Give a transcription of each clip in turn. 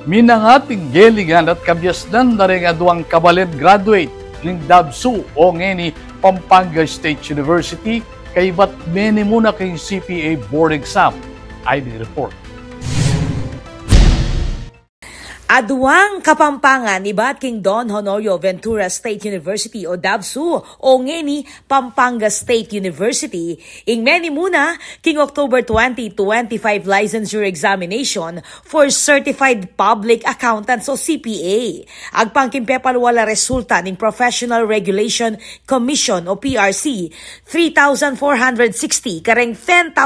Minangating gelingan at kabyasdan na rin aduang kabalet graduate ng DABSU o ngeni Pampanga State University kay ba't meni muna kay CPA board exam. ID report. Aduang Kapampangan ni Bat King Don Honorio Ventura State University o DABSU o ngeni Pampanga State University ing meni muna king October 2025 licensure examination for Certified Public Accountants o CPA. Agpangkimpe palwala resulta ning Professional Regulation Commission o PRC 3,460 kareng 10,171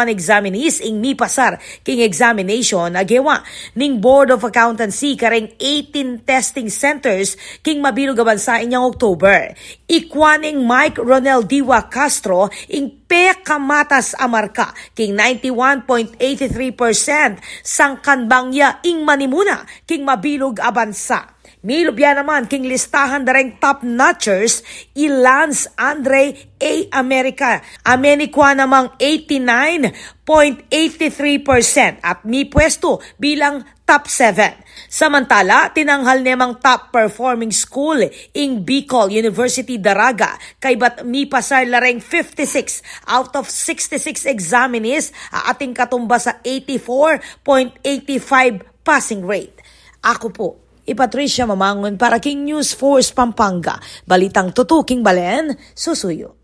examinees ing mipasar king examination agewa ning Board of Accountancy kareng 18 testing centers king mabilog bansa inyang October. Ikwaning Mike Ronel Diwa Castro ing pekamatas amarka king 91.83% sang kanbangya ing manimuna king mabilog abansa. Milubya naman king listahan dareng top notchers Lance Andre A. America. Amenikwa namang 89.83% at mi pwesto bilang top 7. Samantala, tinanghal nemang top performing school ing Bicol University Daraga kay bat mi pasar lareng 56 out of 66 examinees ating katumba sa 84.85 passing rate. Ako po, Patricia Mamangon para King News Force Pampanga. Balitang tutuking balen, susuyo.